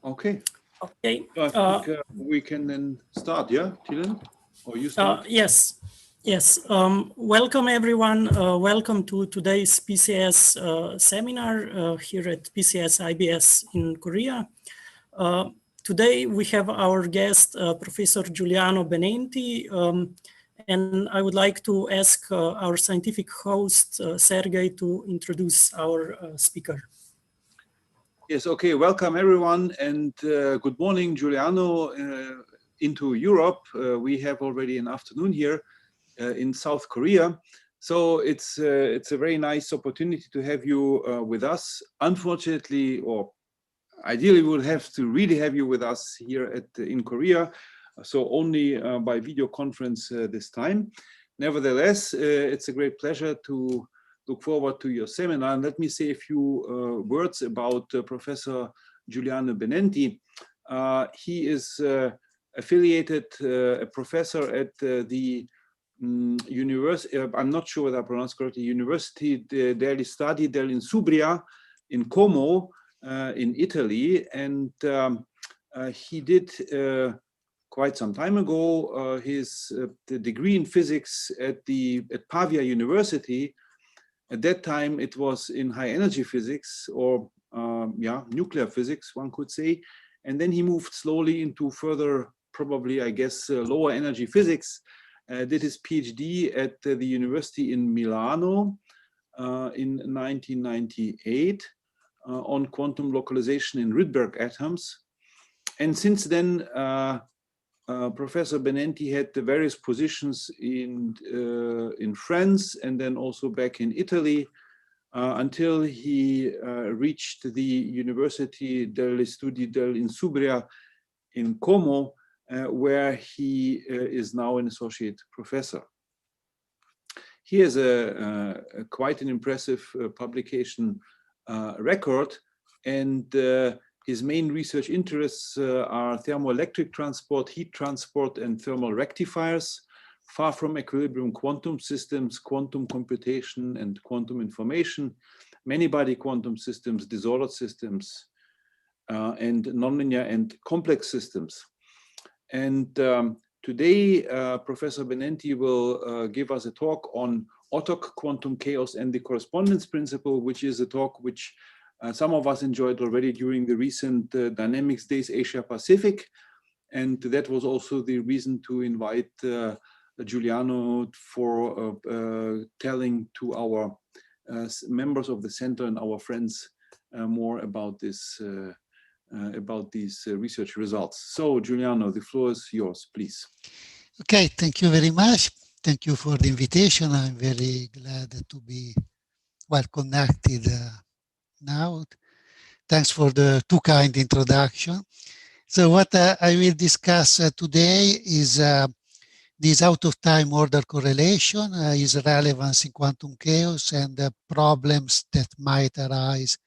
Okay. Okay. So I think we can then start, yeah, Tilen? Or you start? Yes. Yes. Welcome, everyone. Welcome to today's PCS seminar here at PCS IBS in Korea. Today we have our guest, Professor Giuliano Benenti, and I would like to ask our scientific host, Sergey, to introduce our speaker. Yes, okay, welcome everyone, and good morning, Giuliano, into Europe. We have already an afternoon here in South Korea. So it's a very nice opportunity to have you with us. Unfortunately, or ideally, we would have to really have you with us here in Korea, so only by video conference this time. Nevertheless, it's a great pleasure to look forward to your seminar. And let me say a few words about Professor Giuliano Benenti. He is affiliated a professor at the university, I'm not sure whether I pronounced correctly, University degli Studi dell'Insubria in Como, in Italy, and he did quite some time ago his the degree in physics at Pavia University. At that time, it was in high energy physics, or nuclear physics, one could say, and then he moved slowly into further, probably, I guess, lower energy physics. Did his PhD at the university in Milano in 1998. On quantum localization in Rydberg atoms. And since then, Professor Benenti had the various positions in France and then also back in Italy until he reached the University degli Studi dell'Insubria in Como, where he is now an associate professor. He has quite an impressive publication record, and his main research interests are thermoelectric transport, heat transport, and thermal rectifiers, far from equilibrium quantum systems, quantum computation, and quantum information, many-body quantum systems, disordered systems, and nonlinear and complex systems. And today, Professor Benenti will give us a talk on OTOC, quantum chaos, and the correspondence principle, which is a talk which some of us enjoyed already during the recent Dynamics Days Asia Pacific. And that was also the reason to invite Giuliano for telling to our members of the center and our friends more about this. About these research results. So, Giuliano, the floor is yours, please. Okay, thank you very much. Thank you for the invitation. I'm very glad to be well connected now. Thanks for the too kind introduction. So what I will discuss today is this out-of-time order correlation, its relevance in quantum chaos, and the problems that might arise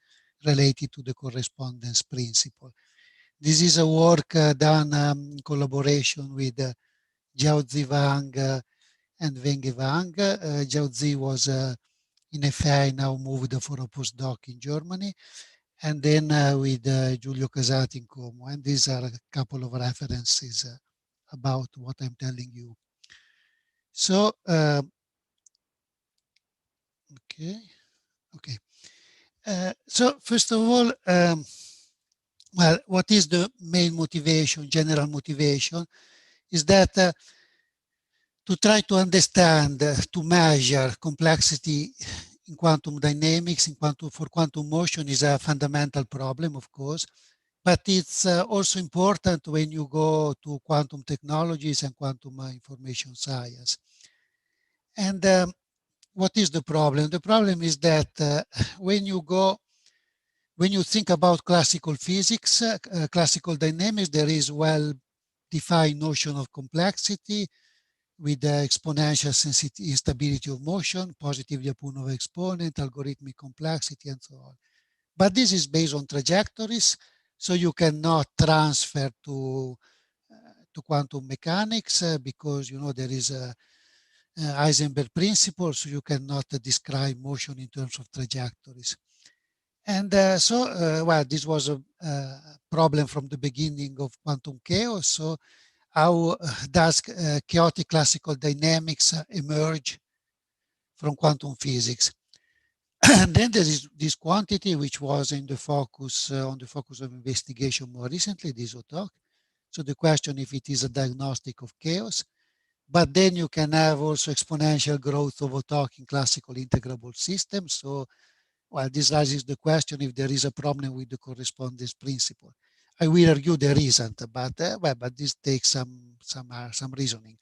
related to the correspondence principle. This is a work done in collaboration with Jiaozi Wang and Wenge Wang. Jiaozi was in FI, now moved for a postdoc in Germany, and then with Giulio Casati in Como. And these are a couple of references about what I'm telling you. So, okay. So first of all, well, what is the main motivation, general motivation, is that to try to understand, to measure complexity in quantum dynamics, for quantum motion is a fundamental problem, of course, but it's also important when you go to quantum technologies and quantum information science. And what is the problem? The problem is that when you think about classical physics, classical dynamics, there is well-defined notion of complexity with the exponential instability of motion, positive Lyapunov exponent, algorithmic complexity, and so on. But this is based on trajectories, so you cannot transfer to quantum mechanics because there is a Heisenberg principle, so you cannot describe motion in terms of trajectories. And well, this was a problem from the beginning of quantum chaos. So how does chaotic classical dynamics emerge from quantum physics? And then there is this quantity which was in the focus on the focus of investigation more recently, this OTOC. So the question if it is a diagnostic of chaos, but then you can have also exponential growth of OTOC in classical integrable systems. So, well, this raises the question if there is a problem with the correspondence principle. I will argue there isn't, but well, but this takes some reasoning.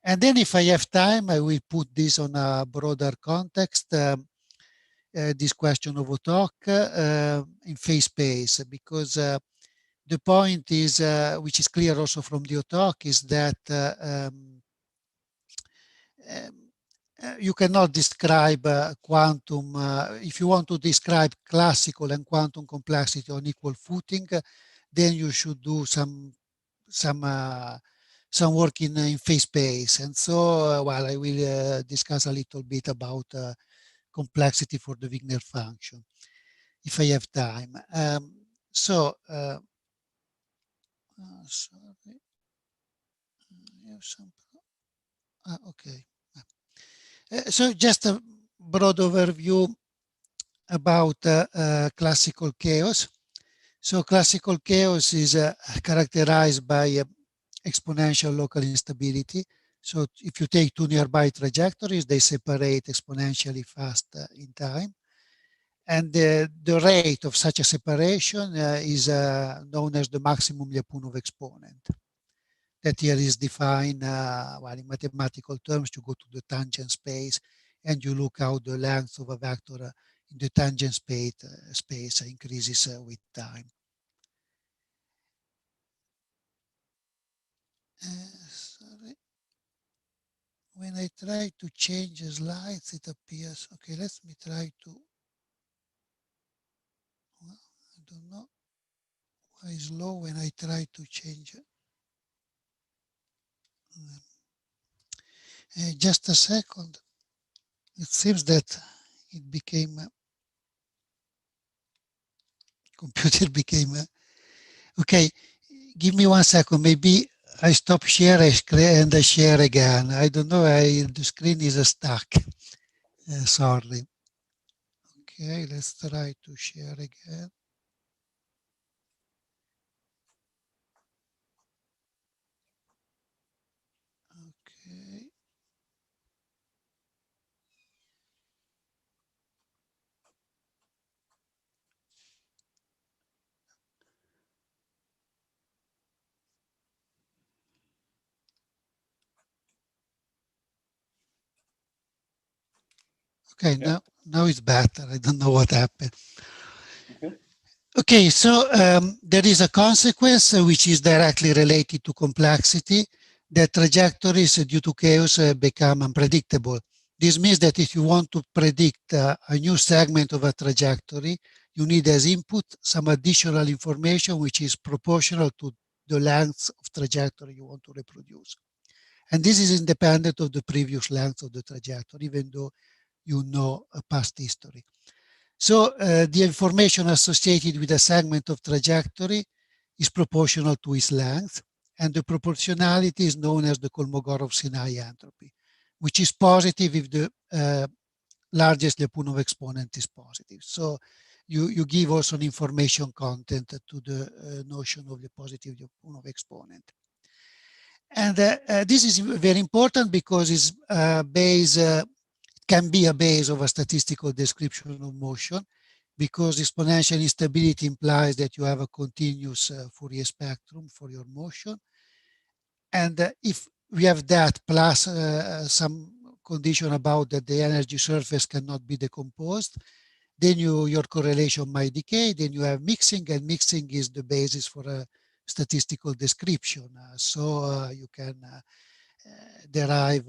And then if I have time, I will put this on a broader context. This question of OTOC in phase space, because the point is, which is clear also from the OTOC, is that you cannot describe quantum, if you want to describe classical and quantum complexity on equal footing, then you should do some work in phase space. And so, well, I will discuss a little bit about complexity for the Wigner function, if I have time. Sorry. Okay. So just a broad overview about classical chaos. So classical chaos is characterized by exponential local instability. So if you take two nearby trajectories, they separate exponentially fast in time. And the rate of such a separation is known as the maximum Lyapunov exponent. That here is defined well, in mathematical terms. You go to the tangent space and you look how the length of a vector in the tangent space increases with time. Sorry. When I try to change the slides, it appears. Okay, let me try to. Well, I don't know why it's low when I try to change it. Just a second. It seems that it became computer became okay. Give me 1 second. Maybe I stop share and I share again. I don't know. The screen is stuck. Sorry. Okay, let's try to share again. Okay. Okay, yeah. Now it's better. I don't know what happened. Okay, so there is a consequence which is directly related to complexity, that trajectories due to chaos become unpredictable. This means that if you want to predict a new segment of a trajectory, you need as input some additional information which is proportional to the length of trajectory you want to reproduce. And this is independent of the previous length of the trajectory, even though you know a past history. So the information associated with a segment of trajectory is proportional to its length, and the proportionality is known as the Kolmogorov-Sinai entropy, which is positive if the largest Lyapunov exponent is positive. So you give also an information content to the notion of the positive Lyapunov exponent. And this is very important because it's can be a base of a statistical description of motion, because exponential instability implies that you have a continuous Fourier spectrum for your motion. And if we have that plus some condition about that the energy surface cannot be decomposed, then your correlation might decay, then you have mixing, and mixing is the basis for a statistical description. So you can derive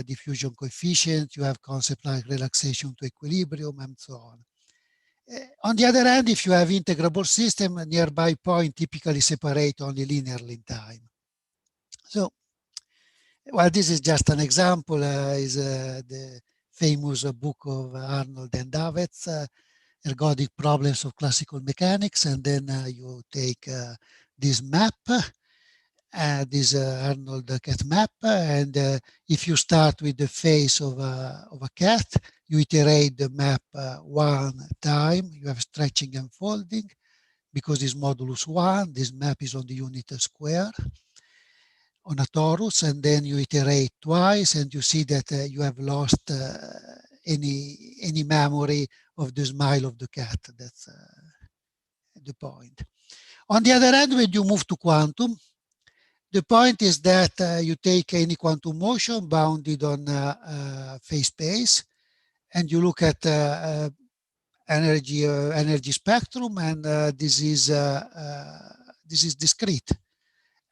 diffusion coefficient, you have concepts like relaxation to equilibrium, and so on. On the other hand, if you have integrable system, a nearby point typically separate only linearly in time. So, well, this is just an example, is the famous book of Arnold and Davids. ergodic problems of classical mechanics, and then you take this map, this Arnold cat map, and if you start with the face of a cat, you iterate the map one time, you have stretching and folding, because it's modulus 1, this map is on the unit square on a torus, and then you iterate twice, and you see that you have lost any memory of the smile of the cat. That's the point. On the other hand, when you move to quantum, the point is that you take any quantum motion bounded on phase space, and you look at energy spectrum, and this is discrete.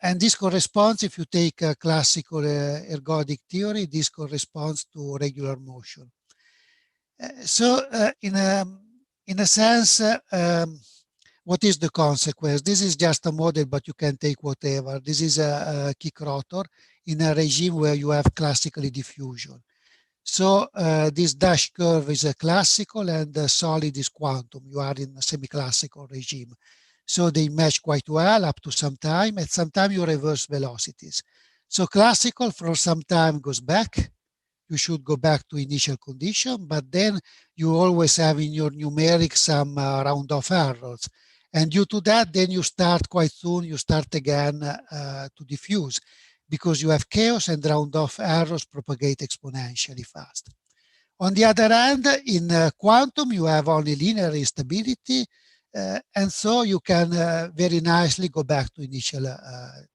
And this corresponds, if you take a classical ergodic theory, this corresponds to regular motion. So in a sense, what is the consequence? This is just a model, but you can take whatever. This is a kick rotor in a regime where you have classically diffusion. So this dash curve is a classical, and the solid is quantum. You are in a semi-classical regime. So they match quite well up to some time. At some time you reverse velocities. So classical for some time goes back. You should go back to initial condition, but then you always have in your numeric some round off errors. And due to that, then you start quite soon, you start again to diffuse, because you have chaos and round off errors propagate exponentially fast. On the other hand, in quantum, you have only linear instability, and so you can very nicely go back to initial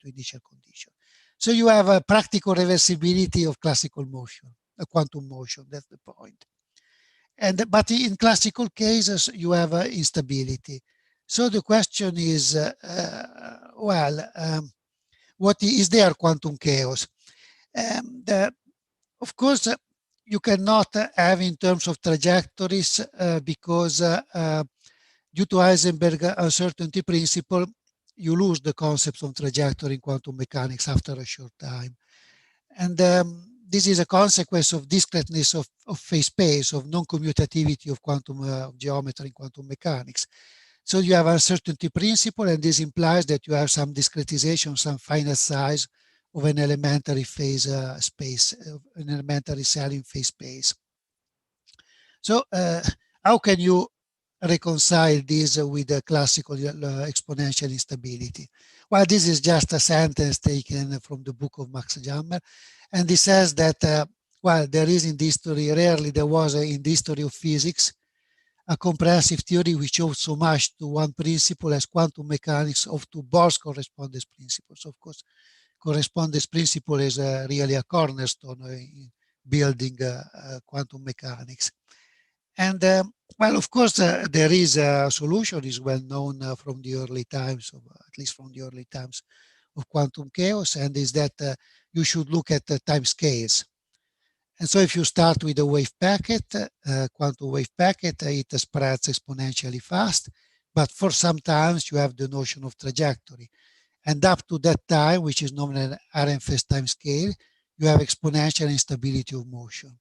condition. So you have a practical reversibility of classical motion, quantum motion, that's the point. But in classical cases, you have instability. So the question is, what is there quantum chaos? Of course, you cannot have in terms of trajectories because due to Heisenberg uncertainty principle, you lose the concepts of trajectory in quantum mechanics after a short time. And this is a consequence of discreteness of phase space, of non-commutativity of quantum geometry in quantum mechanics. So you have uncertainty principle, and this implies that you have some discretization, some finite size of an elementary phase space, an elementary cell in phase space. So how can you reconcile this with the classical exponential instability? Well, this is just a sentence taken from the book of Max Jammer, and he says that, well, there is in the history, rarely there was in the history of physics, a comprehensive theory which owes so much to one principle as quantum mechanics of to Bohr's correspondence principle. So of course, correspondence principle is really a cornerstone in building quantum mechanics. And well, of course, there is a solution, is well known from the early times, at least from the early times of quantum chaos, and is that you should look at the time scales. And so if you start with a wave packet, quantum wave packet, it spreads exponentially fast, but for some times you have the notion of trajectory. And up to that time, which is known as RMFS time scale, you have exponential instability of motion.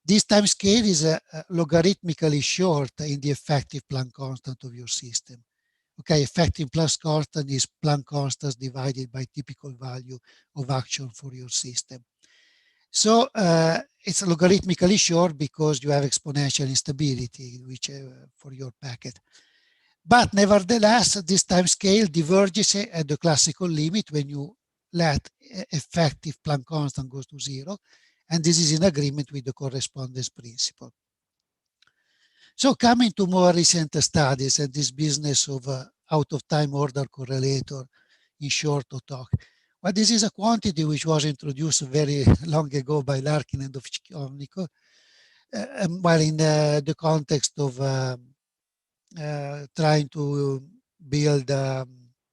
This time scale is logarithmically short in the effective Planck constant of your system. Okay, effective Planck constant is Planck constants divided by typical value of action for your system. So it's logarithmically short because you have exponential instability, which for your packet. But nevertheless, this time scale diverges at the classical limit when you let effective Planck constant goes to 0. And this is in agreement with the correspondence principle. So coming to more recent studies and this business of out-of-time order correlator, in short, OTOC. Well, this is a quantity which was introduced very long ago by Larkin and Ovchkovnikov, while in the context of trying to build a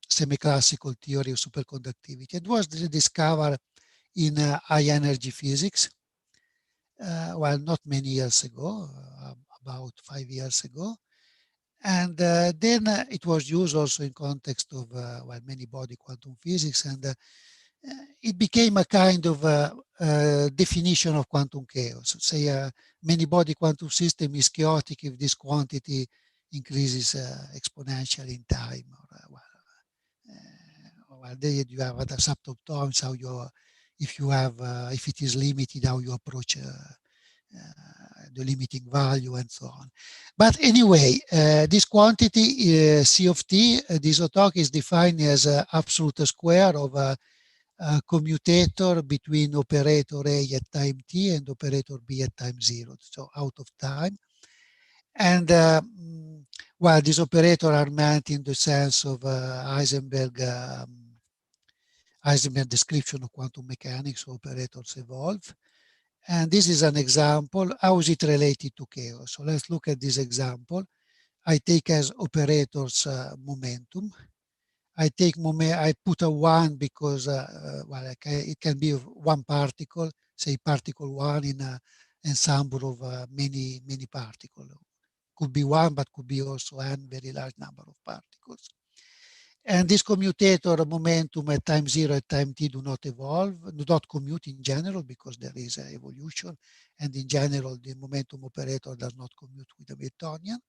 semi-classical theory of superconductivity. It was discovered in high energy physics, well, not many years ago, about 5 years ago. And then it was used also in context of well, many body quantum physics, and it became a kind of definition of quantum chaos. Say many body quantum system is chaotic if this quantity increases exponentially in time, or there you have other subtones, how you, if you have, if it is limited, how you approach the limiting value and so on. But anyway, this quantity C of t, this OTOC is defined as absolute square of a commutator between operator A at time t and operator B at time 0, so out of time. And well, these operators are meant in the sense of Heisenberg description of quantum mechanics, operators evolve. And this is an example. How is it related to chaos? So let's look at this example. I take as operators momentum. I put a 1 because well, it can be one particle, say particle 1 in an ensemble of many particles. Could be 1, but could be also n very large number of particles. And this commutator momentum at time 0 at time t do not evolve, do not commute in general because there is an evolution. And in general, the momentum operator does not commute with the Hamiltonian.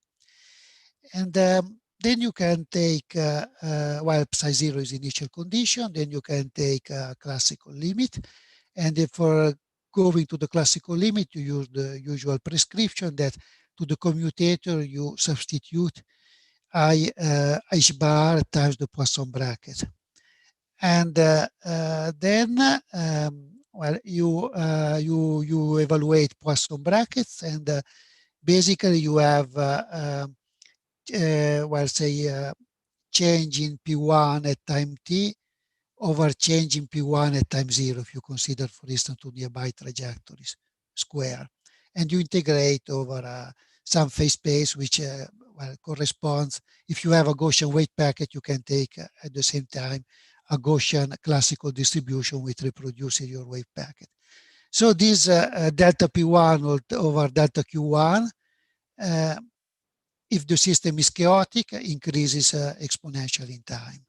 And then you can take, well, psi 0 is initial condition, then you can take a classical limit. And if for going to the classical limit, you use the usual prescription that to the commutator, you substitute h bar times the Poisson bracket. And then, well, you evaluate Poisson brackets, and basically you have, well, say, change in P1 at time t over change in P1 at time 0, if you consider, for instance, two nearby trajectories square. And you integrate over some phase space, which well, corresponds, if you have a Gaussian wave packet, you can take at the same time a Gaussian classical distribution which reproduces your wave packet. So this delta P1 over delta Q1, if the system is chaotic, increases exponentially in time.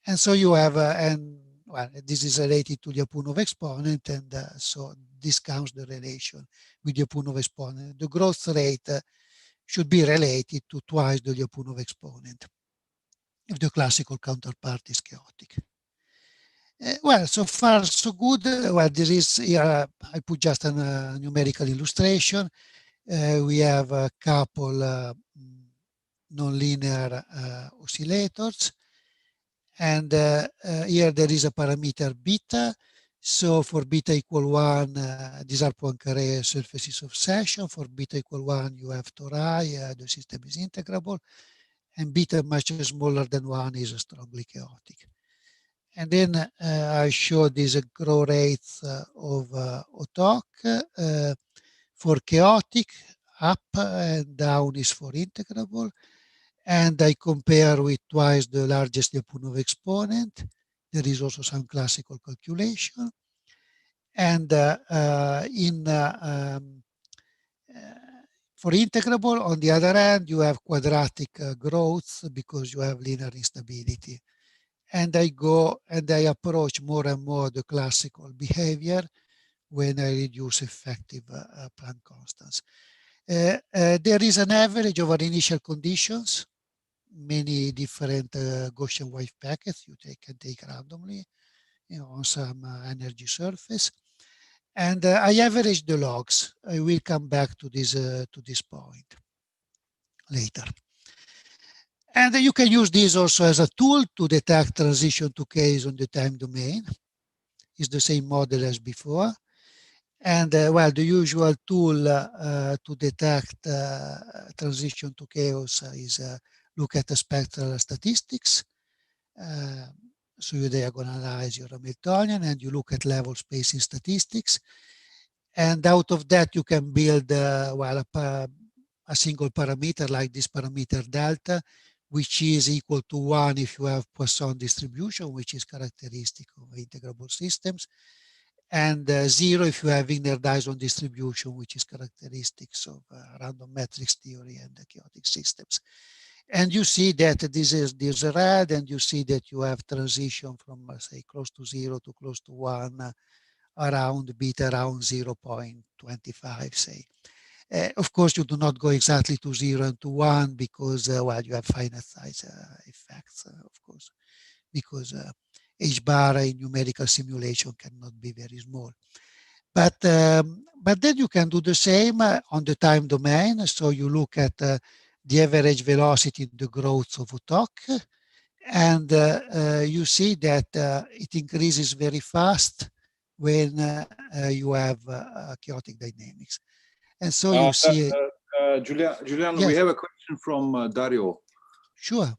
And so you have, and well, this is related to the Lyapunov exponent, and so this counts the relation with the Lyapunov exponent. The growth rate should be related to twice the Lyapunov exponent if the classical counterpart is chaotic. Well, so far so good. Well, this is here, I put just a numerical illustration. We have a couple nonlinear oscillators. And here there is a parameter beta. So for beta equal 1, these are Poincaré surfaces of session. For beta equal 1, you have tori, the system is integrable. And beta much smaller than 1 is strongly chaotic. And then I show these growth rates of OTOC. For chaotic, up and down is for integrable. And I compare with twice the largest Lyapunov exponent. There is also some classical calculation. And for integrable, on the other hand, you have quadratic growth because you have linear instability. And I go and I approach more and more the classical behavior when I reduce effective Planck constants. There is an average over initial conditions, many different Gaussian wave packets you can take randomly, you know, on some energy surface. And I average the logs. I will come back to this point later. And you can use this also as a tool to detect transition to case on the time domain. It's the same model as before. And well, the usual tool to detect transition to chaos is look at the spectral statistics. So you diagonalize your Hamiltonian and you look at level spacing statistics. And out of that, you can build well, a single parameter like this parameter delta, which is equal to 1 if you have Poisson distribution, which is characteristic of integrable systems, and 0 if you have Wigner-Dyson distribution, which is characteristics of random matrix theory and chaotic systems. And you see that this is red, and you see that you have transition from, say, close to 0 to close to 1 around beta around 0.25, say. Of course, you do not go exactly to 0 and to 1 because, well, you have finite size effects, of course, because H bar in numerical simulation cannot be very small. But then you can do the same on the time domain. So you look at the average velocity, the growth of OTOC, and you see that it increases very fast when you have chaotic dynamics. And so you see... Giuliano, Yes. we have a question from Dario. Sure.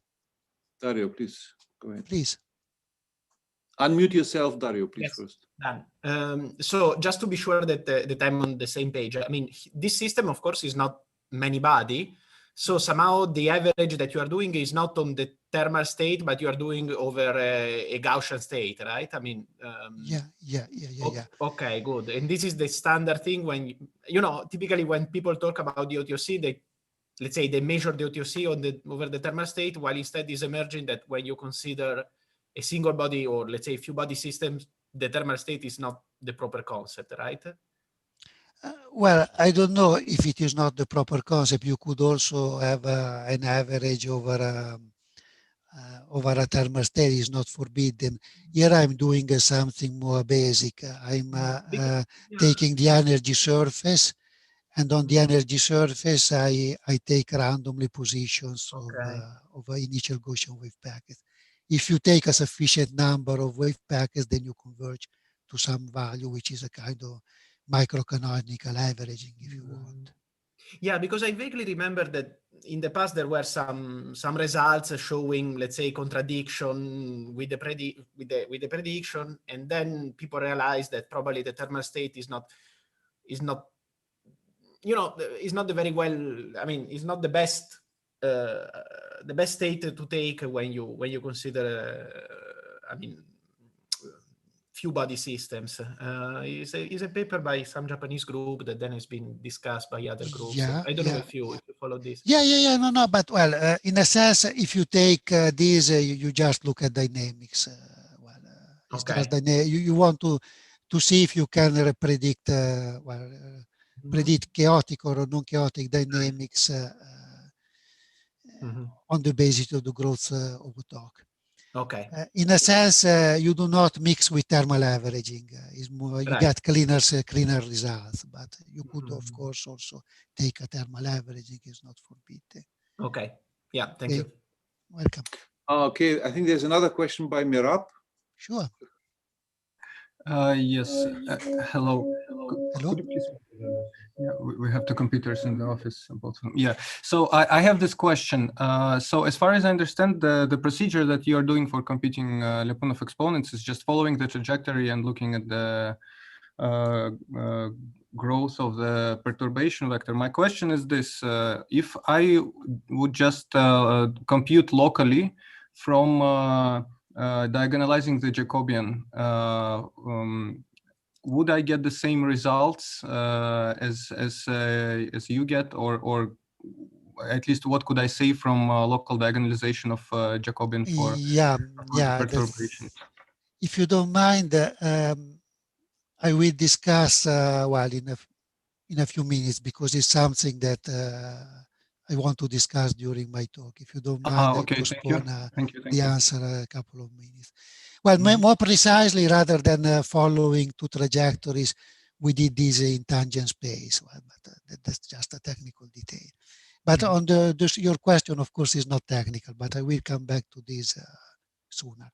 Dario, please, go ahead. Please. Unmute yourself, Dario, please, Yes. first. Done. So just to be sure that I'm on the same page, I mean, this system, of course, is not many-body. So somehow the average that you are doing is not on the thermal state, but you are doing over a Gaussian state, right? I mean, Yeah. Okay, good. And this is the standard thing when, typically when people talk about the OTOC, let's say they measure the OTOC over the thermal state, while instead is emerging that when you consider a single body or let's say a few body systems, the thermal state is not the proper concept, right? Well, I don't know if it is not the proper concept. You could also have an average over a thermal state is not forbidden. Here I'm doing something more basic. I'm taking the energy surface, and on the energy surface I take randomly positions of initial Gaussian wave packets. If you take a sufficient number of wave packets, then you converge to some value, which is a kind of microcanonical averaging, if you want. Yeah, because I vaguely remember that in the past there were some results showing, let's say, contradiction with the prediction, and then people realized that probably the thermal state is not the very well. I mean, it's not the best state to take when you consider. I mean, few body systems. Is a paper by some Japanese group that then has been discussed by other groups. Yeah, I don't know if you follow this. Yeah. No. But well, in a sense, if you take these, you just look at dynamics. It's just you want to see if you can predict predict chaotic or non-chaotic dynamics on the basis of the growth of OTOC. Okay. In a sense, you do not mix with thermal averaging. It's more, you get cleaner results, but you could, of course, also take a thermal averaging. It's not forbidden. Okay. Yeah. Thank you. Welcome. Okay. I think there's another question by Mirab. Sure. Yes. Hello. Hello. Could you please? Yeah, we have two computers in the office, both of them. Yeah. So I have this question. So as far as I understand, the procedure that you are doing for computing Lyapunov exponents is just following the trajectory and looking at the growth of the perturbation vector. My question is this: if I would just compute locally from diagonalizing the Jacobian, would I get the same results as you get, or at least what could I say from local diagonalization of Jacobian for perturbation? If you don't mind, I will discuss in a few minutes, because it's something that I want to discuss during my talk. If you don't mind, I'll postpone the answer a couple of minutes. Well, more precisely, rather than following two trajectories, we did this in tangent space. Well, but that's just a technical detail. But on your question, of course, is not technical, but I will come back to this sooner.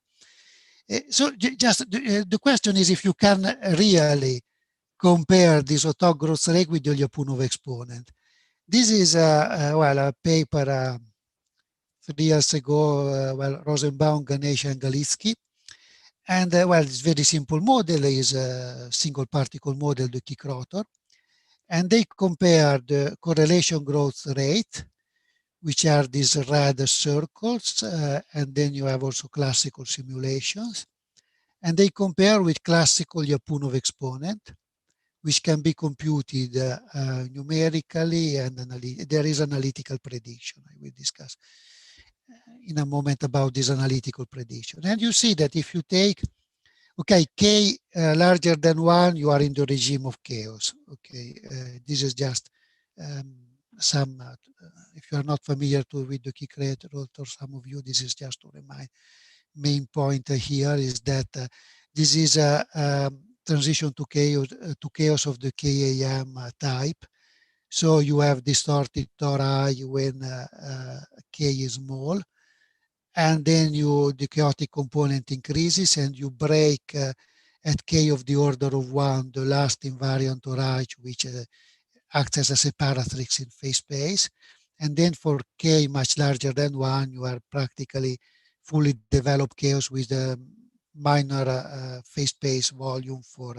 So just the question is if you can really compare this OTOC growth rate with the Lyapunov exponent. This is a paper 3 years ago, Rosenbaum, Ganesh, and Galitsky. And it's very simple model, is a single particle model, the kick rotor. And they compare the correlation growth rate, which are these red circles, and then you have also classical simulations. And they compare with classical Lyapunov exponent, which can be computed numerically, and there is analytical prediction. I will discuss in a moment about this analytical prediction. And you see that if you take, k larger than 1, you are in the regime of chaos. This is just if you are not familiar with the key correlator, some of you, this is just to remind. Main point here is that this is a transition to chaos of the KAM type. So you have distorted tori when K is small, and then the chaotic component increases, and you break at K of the order of 1 the last invariant tori, which acts as a separatrix in phase space. And then for K much larger than 1, you are practically fully developed chaos with a minor phase space volume for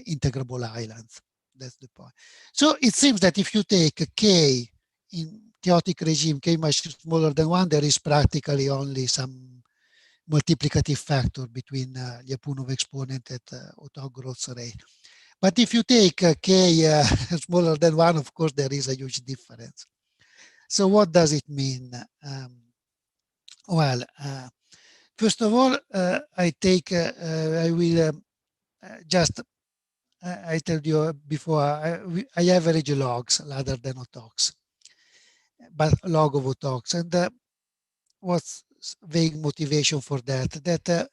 integrable islands. That's the point. So it seems that if you take K in chaotic regime, K much smaller than 1, there is practically only some multiplicative factor between Lyapunov exponent at OTOC growth rate. But if you take K smaller than 1, of course, there is a huge difference. So what does it mean? Well, first of all, I will just, I told you before, I average logs rather than OTOCs, but log of OTOCs. And what's vague motivation for that? That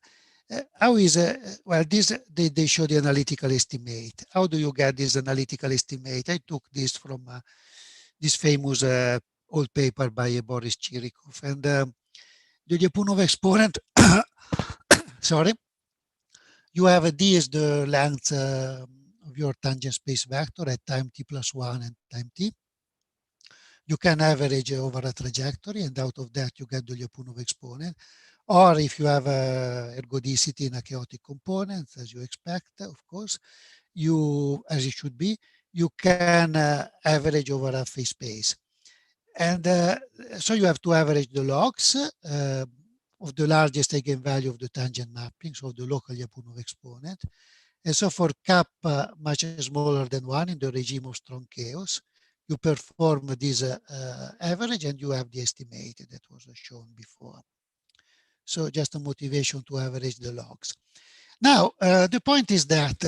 how is, well, they show the analytical estimate. How do you get this analytical estimate? I took this from this famous old paper by Boris Chirikov. And the Lyapunov exponent, sorry, you have D is the length of your tangent space vector at time t plus 1 and time t. You can average over a trajectory, and out of that you get the Lyapunov exponent. Or if you have ergodicity in a chaotic component, as you expect, of course, as it should be, you can average over a phase space. And so you have to average the logs of the largest eigenvalue of the tangent mapping, so the local Lyapunov exponent. And so for kappa much smaller than 1 in the regime of strong chaos, you perform this average and you have the estimate that was shown before. So just a motivation to average the logs. Now, the point is that,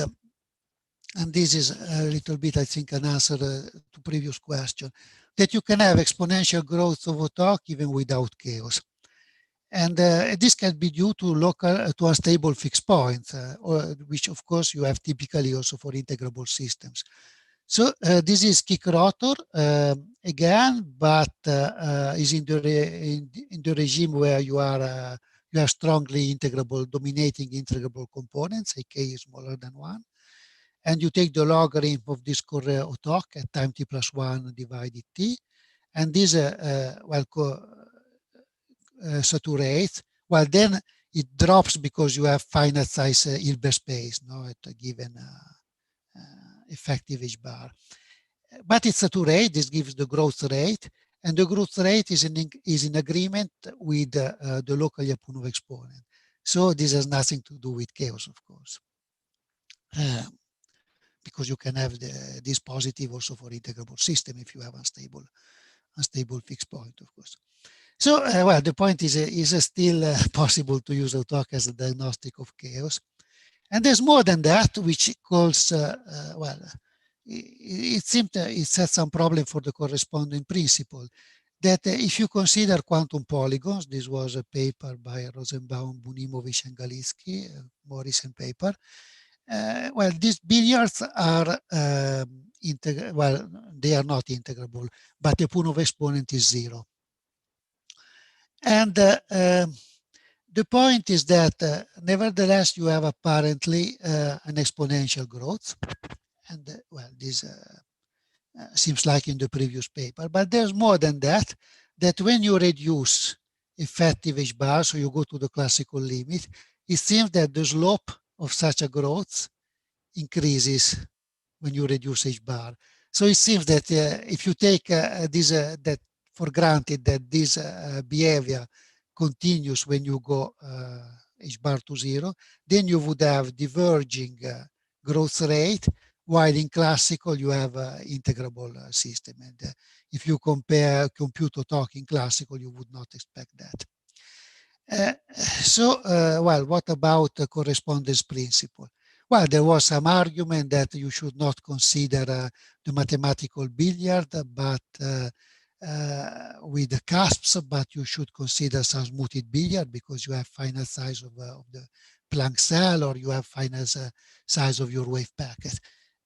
and this is a little bit, I think, an answer to previous question, that you can have exponential growth of OTOC even without chaos. And this can be due to unstable fixed points, which of course you have typically also for integrable systems. So this is kick rotor again, but is in the regime where you have strongly integrable, dominating integrable components, a K is smaller than 1. And you take the logarithm of this OTOC at time t plus 1 divided t. And this, saturates. Well, then it drops because you have finite size Hilbert space, no, at a given effective H bar. But it saturates, this gives the growth rate, and the growth rate is in agreement with the local Lyapunov exponent. So this has nothing to do with chaos, of course, because you can have this positive also for integrable system if you have unstable fixed point, of course. So, well, the point is still possible to use OTOC as a diagnostic of chaos. And there's more than that, which calls, well, it seems it sets some problem for the corresponding principle, that if you consider quantum polygons, this was a paper by Rosenbaum, Bunimovic, and Galitsky, Morrison paper. Well, these billiards are well, they are not integrable, but the Lyapunov exponent is 0. And the point is that nevertheless, you have apparently an exponential growth. And well, this seems like in the previous paper, but there's more than that, that when you reduce effective H bar, so you go to the classical limit, it seems that the slope of such a growth increases when you reduce H bar. So it seems that if you take that for granted that this behavior continues when you go H bar to 0, then you would have diverging growth rate, while in classical you have integrable system. And if you compute OTOC in classical, you would not expect that. So, well, what about the correspondence principle? Well, there was some argument that you should not consider the mathematical billiard, but with the cusps, but you should consider some smoothed billiard because you have finite size of the Planck cell, or you have finite size of your wave packet.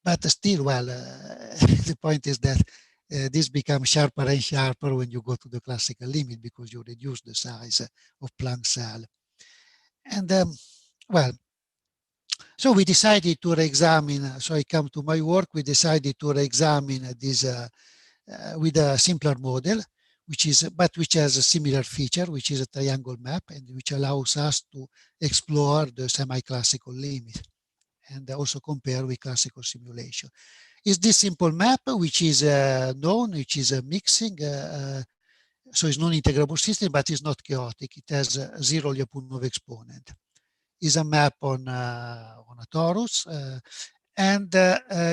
But still, well, the point is that this becomes sharper and sharper when you go to the classical limit because you reduce the size of Planck cell. And well, so we decided to re-examine, so I come to my work, we decided to re-examine this with a simpler model, which has a similar feature, which is a triangle map, and which allows us to explore the semi-classical limit and also compare with classical simulation. Is this simple map, which is known, which is a mixing, so it's non-integrable system, but it's not chaotic. It has zero Lyapunov exponent. Is a map on a torus, and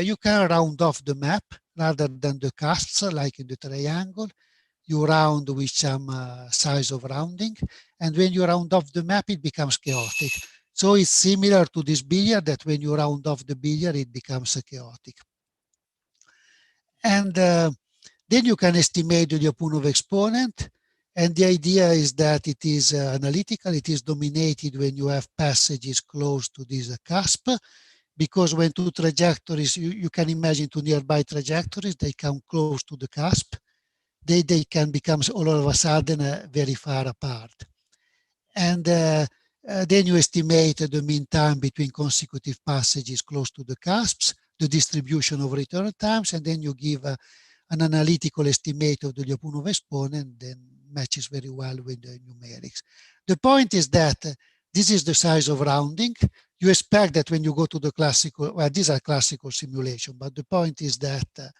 you can round off the map rather than the cusps, like in the triangle. You round with some size of rounding, and when you round off the map, it becomes chaotic. So it's similar to this billiard, that when you round off the billiard, it becomes chaotic. And then you can estimate the Lyapunov exponent. And the idea is that it is analytical. It is dominated when you have passages close to this cusp, because when two trajectories, you can imagine two nearby trajectories, they come close to the cusp, they can become all of a sudden very far apart. And then you estimate the mean time between consecutive passages close to the cusps, the distribution of return times, and then you give an analytical estimate of the Lyapunov exponent, then matches very well with the numerics. The point is that this is the size of rounding. You expect that when you go to the classical, well, these are classical simulation, but the point is that,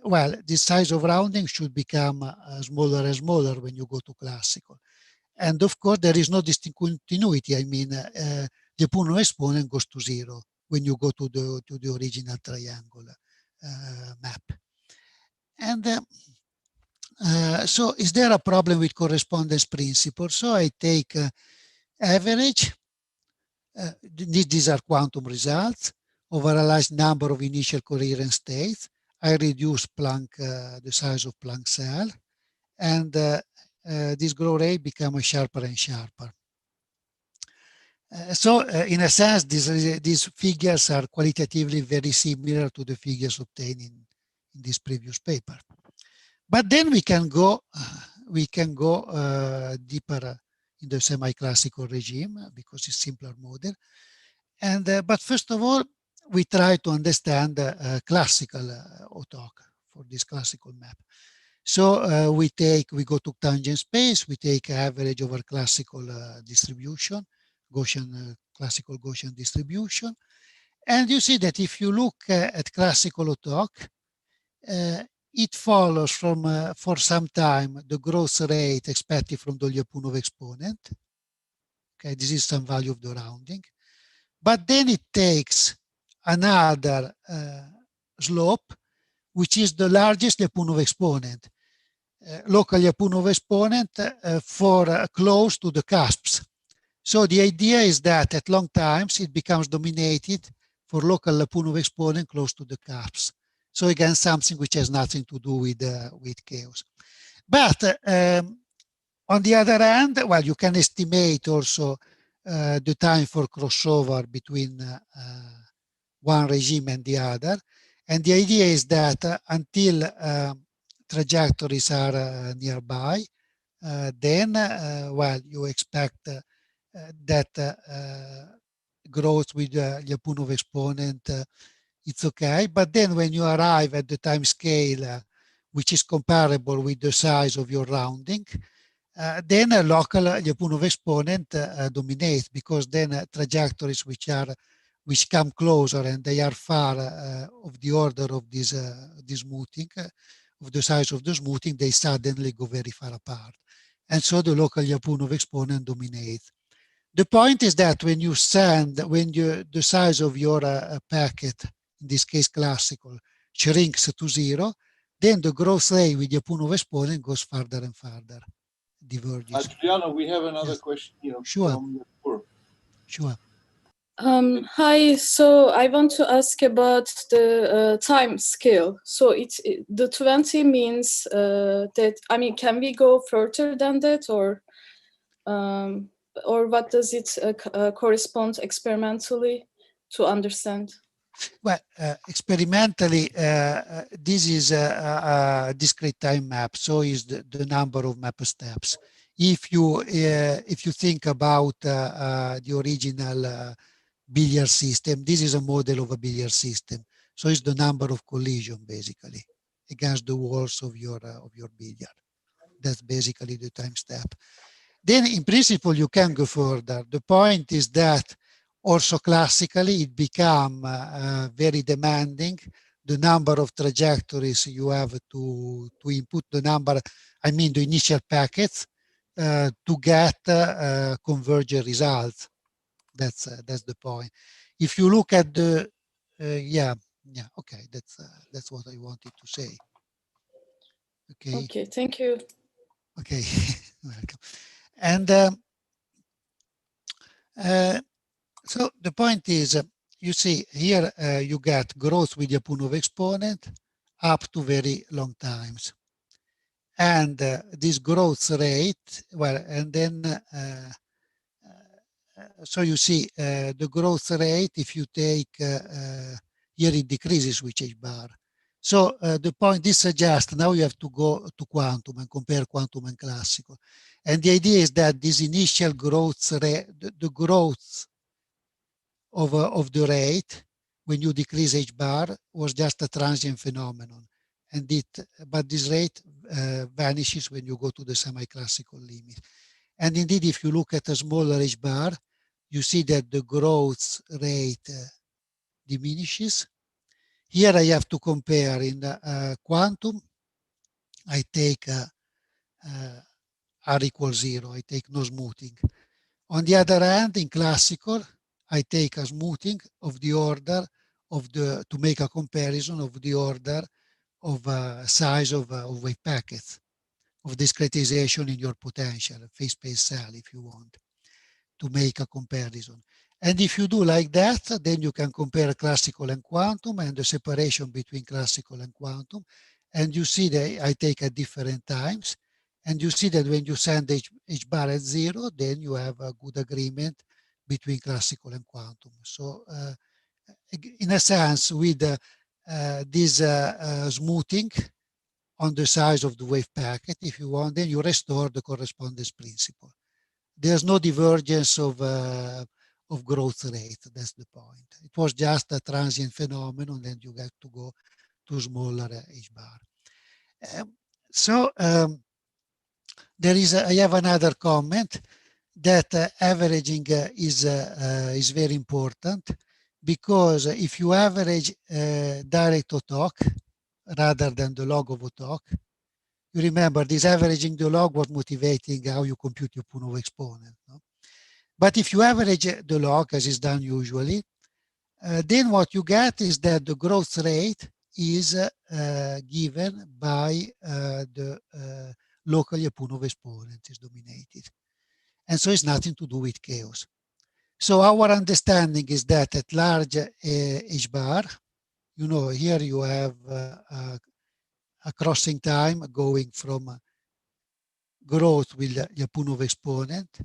well, this size of rounding should become smaller and smaller when you go to classical. And of course, there is no discontinuity. I mean, the Lyapunov exponent goes to zero when you go to the original triangle map. And so is there a problem with correspondence principle? So I take average, these are quantum results, over a large number of initial coherent states. I reduce Planck, the size of Planck cell, and this growth rate becomes sharper and sharper. So in a sense, these figures are qualitatively very similar to the figures obtained in this previous paper. But then we can go deeper in the semi-classical regime because it's simpler model. And but first of all, we try to understand classical OTOC for this classical map. So we go to tangent space, we take average over classical distribution, Gaussian classical Gaussian distribution, and you see that if you look at classical OTOC, it follows from for some time the growth rate expected from the Lyapunov exponent. Okay, this is some value of the rounding, but then it takes another slope, which is the largest Lyapunov exponent, local Lyapunov exponent for close to the cusps. So the idea is that at long times it becomes dominated for local Lyapunov exponent close to the cusps. So again, something which has nothing to do with chaos. But on the other hand, well, you can estimate also the time for crossover between one regime and the other. And the idea is that until trajectories are nearby, then, well, you expect that growth with Lyapunov exponent, it's okay. But then when you arrive at the time scale, which is comparable with the size of your rounding, then a local Lyapunov exponent dominates, because then trajectories which come closer and they are far of the order of this smoothing, of the size of the smoothing, they suddenly go very far apart. And so the local Lyapunov exponent dominates. The point is that when you send, the size of your packet, in this case classical, shrinks to zero, then the growth rate with Lyapunov exponent goes farther and farther, diverges. Giuliano, we have another question here. Sure. From the floor. Sure. Hi, so I want to ask about the time scale. So the 20 means that, I mean, can we go further than that, or what does it correspond experimentally to understand? Well, experimentally, this is a discrete time map, so is the number of map steps. If you think about the original billiard system, this is a model of a billiard system. So it's the number of collision basically against the walls of your billiard. That's basically the time step. Then in principle, you can go further. The point is that also classically, it become very demanding. The number of trajectories you have to input, the number, I mean the initial packets, to get convergent results. That's the point. If you look at the, yeah, okay, that's what I wanted to say. Okay. Okay, thank you. Okay, welcome. And so the point is, you see here you get growth with the Lyapunov exponent up to very long times. And this growth rate, well, and then, so you see the growth rate, if you take, here it decreases with H bar. So the point, this suggests now you have to go to quantum and compare quantum and classical. And the idea is that this initial growth rate, the growth of the rate when you decrease H bar was just a transient phenomenon. And but this rate vanishes when you go to the semi-classical limit. And indeed, if you look at a smaller H bar, you see that the growth rate diminishes. Here I have to compare in quantum, I take R equals 0, I take no smoothing. On the other hand, in classical, I take a smoothing of the order of to make a comparison of the order of size of wave packets, of discretization in your potential, phase space cell, if you want, to make a comparison. And if you do like that, then you can compare classical and quantum and the separation between classical and quantum. And you see that I take at different times. And you see that when you send H bar at 0, then you have a good agreement between classical and quantum. So in a sense, with this smoothing on the size of the wave packet, if you want, then you restore the correspondence principle. There's no divergence of growth rate. That's the point. It was just a transient phenomenon, and you get to go to smaller H bar. There is, I have another comment that averaging is very important, because if you average direct OTOC rather than the log of OTOC, you remember this averaging the log was motivating how you compute your Lyapunov exponent. No? But if you average the log, as is done usually, then what you get is that the growth rate is given by the local Lyapunov exponent is dominated. And so it's nothing to do with chaos. So our understanding is that at large H bar, you know, here you have a crossing time going from growth with Lyapunov exponent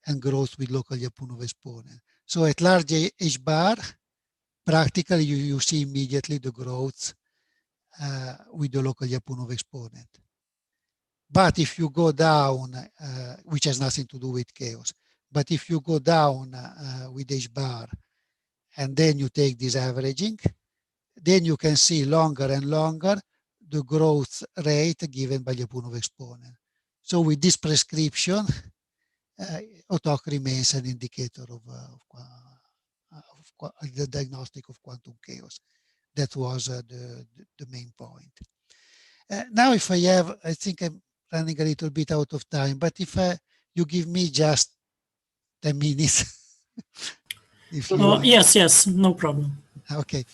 and growth with local Lyapunov exponent. So at large H bar, practically you see immediately the growth with the local Lyapunov exponent. But if you go down, which has nothing to do with chaos, but if you go down with H bar and then you take this averaging, then you can see longer and longer the growth rate given by Lyapunov exponent. So with this prescription, OTOC remains an indicator of the diagnostic of quantum chaos. That was the main point. Now, if I think I'm running a little bit out of time, but if you give me just 10 minutes. If you yes, no problem. Okay.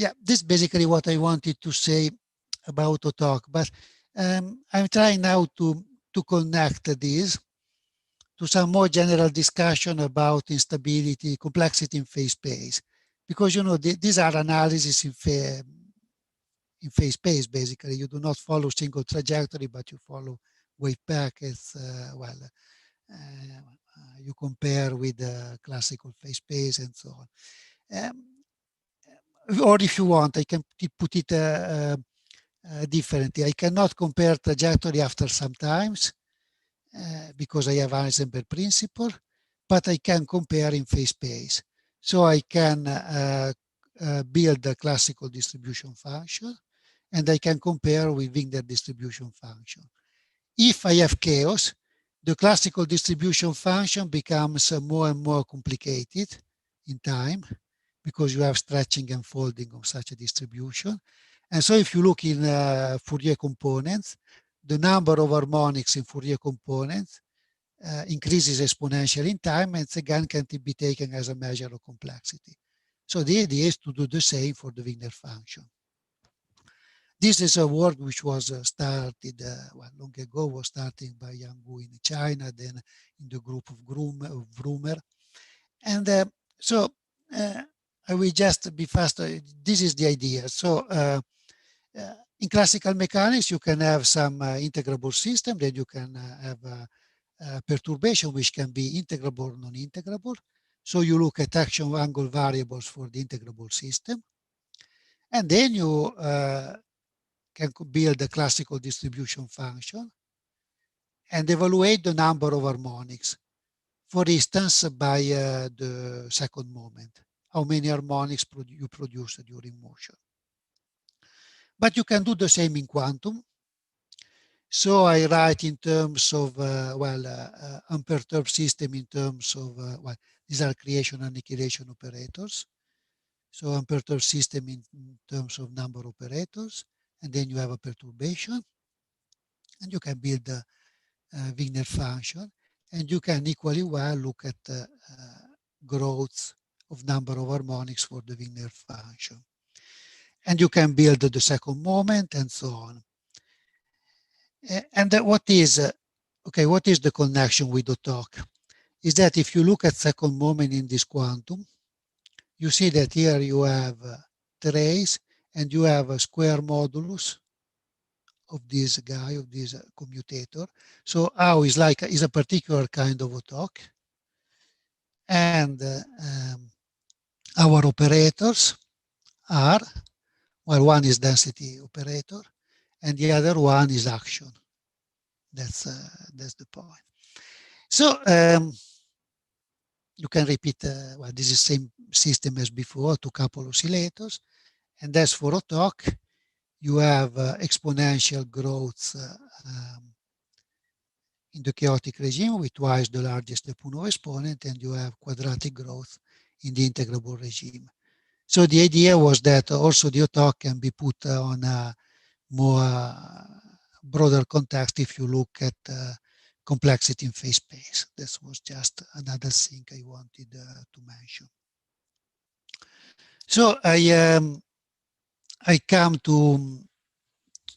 Yeah, this is basically what I wanted to say about OTOC, but I'm trying now to connect this to some more general discussion about instability, complexity in phase space, because these are analyses in phase space. Basically, you do not follow single trajectory, but you follow wave packets. You compare with the classical phase space and so on. Or if you want, I can put it differently. I cannot compare trajectory after some times because I have Heisenberg principle, but I can compare in phase space. So I can build a classical distribution function, and I can compare with Wigner distribution function. If I have chaos, the classical distribution function becomes more and more complicated in time, because you have stretching and folding of such a distribution. And so if you look in Fourier components, the number of harmonics in Fourier components increases exponentially in time, and again can be taken as a measure of complexity. So the idea is to do the same for the Wigner function. This is a work which was started long ago, was started by Yang Wu in China, then in the group of Vroomer. And I will just be faster. This is the idea. So in classical mechanics, you can have some integrable system, then you can have perturbation, which can be integrable or non-integrable. So you look at action angle variables for the integrable system. And then you can build a classical distribution function and evaluate the number of harmonics. For instance, by the second moment, how many harmonics you produce during motion. But you can do the same in quantum. So I write in terms of, unperturbed system in terms of, these are creation and annihilation operators. So unperturbed system in terms of number of operators, and then you have a perturbation, and you can build a Wigner function. And you can equally well look at growth of number of harmonics for the Wigner function. And you can build the second moment and so on. And what is the connection with OTOC? Is that if you look at second moment in this quantum, you see that here you have trace and you have a square modulus of this guy, of this commutator. So how is a particular kind of OTOC. And our operators are, well, one is density operator and the other one is action. That's the point. So you can repeat, this is the same system as before, two couple oscillators. And as for OTOC, you have exponential growth in the chaotic regime with twice the largest Lyapunov exponent, and you have quadratic growth in the integrable regime. So the idea was that also the OTOC can be put on a more broader context if you look at complexity in phase space. This was just another thing I wanted to mention. So I come to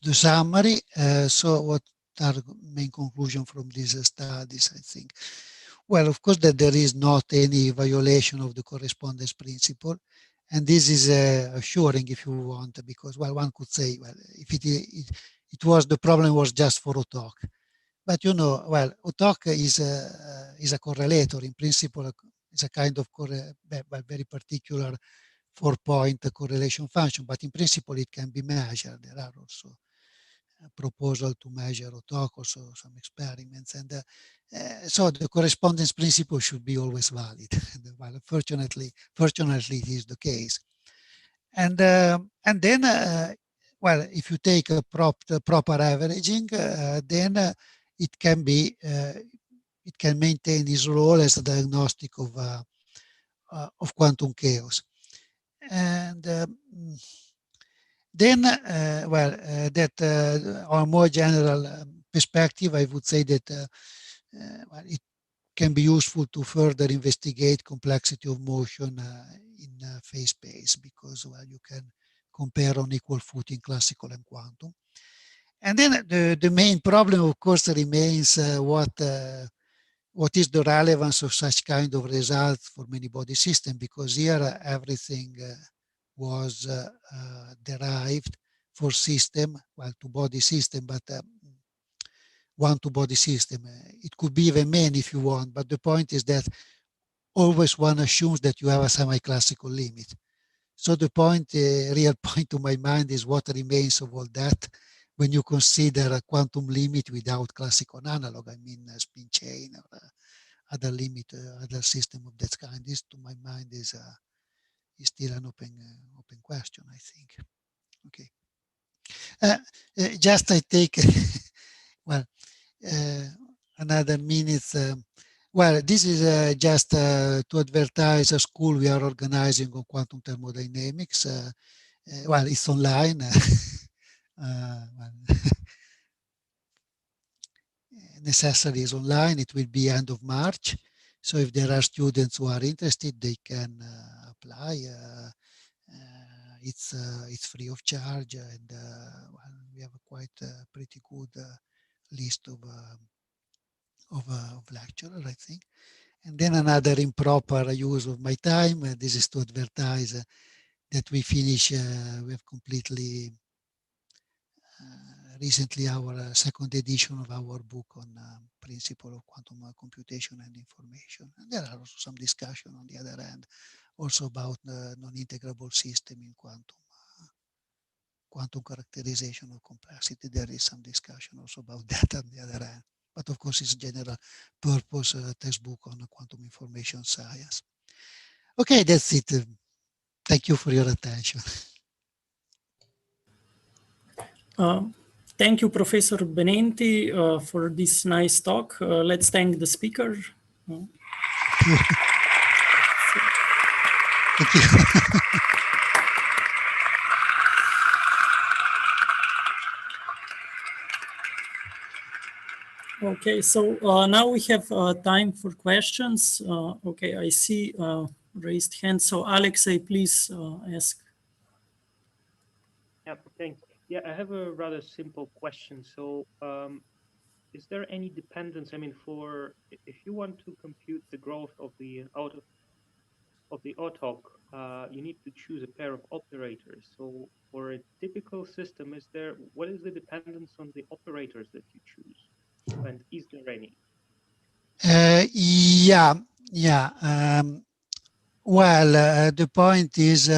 the summary. So what are the main conclusions from these studies, I think? Well, of course, that there is not any violation of the correspondence principle. And this is assuring, if you want, because, well, one could say, well, if it was, the problem was just for OTOC. But, well, OTOC is a correlator. In principle, it's a kind of very particular 4-point correlation function, but in principle, it can be measured. There are also proposal to measure OTOC, also some experiments. And so the correspondence principle should be always valid. Well, fortunately, it is the case. And then, well, if you take a proper averaging, then it can maintain its role as a diagnostic of quantum chaos. And then, on a more general perspective, I would say that well, it can be useful to further investigate complexity of motion in phase space, because, well, you can compare on equal footing classical and quantum. And then the main problem, of course, remains what what is the relevance of such kind of results for many-body system? Because here everything was derived for system, well, two-body system, but one two-body system. It could be even many if you want, but the point is that always one assumes that you have a semi-classical limit. So the point, real point to my mind is what remains of all that when you consider a quantum limit without classical analog, I mean a spin chain or other limit, other system of that kind. This, to my mind, is still an open question, I think. Okay. Just I take, well, another minute. Well, this is just to advertise a school we are organizing on quantum thermodynamics. Well, it's online. Well, necessary is online. It will be end of March. So if there are students who are interested, they can apply. It's free of charge, and well, we have a quite pretty good list of lecturers, I think. And then another improper use of my time. This is to advertise that we finish. We have completely recently our second edition of our book on principle of quantum computation and information. And there are also some discussion on the other hand, also about the non-integrable system in quantum characterization of complexity. There is some discussion also about that on the other hand. But of course, it's general purpose textbook on quantum information science. Okay, that's it. Thank you for your attention. Thank you, Professor Benenti, for this nice talk. Let's thank the speaker. Thank you. Okay, so now we have time for questions. Okay, I see raised hands. So Alexei, please ask. Yeah, thanks. Yeah, I have a rather simple question. So is there any dependence? I mean, for if you want to compute the growth of the OTOC, you need to choose a pair of operators. So for a typical system, what is the dependence on the operators that you choose? And is there any? Yeah. Well, the point is,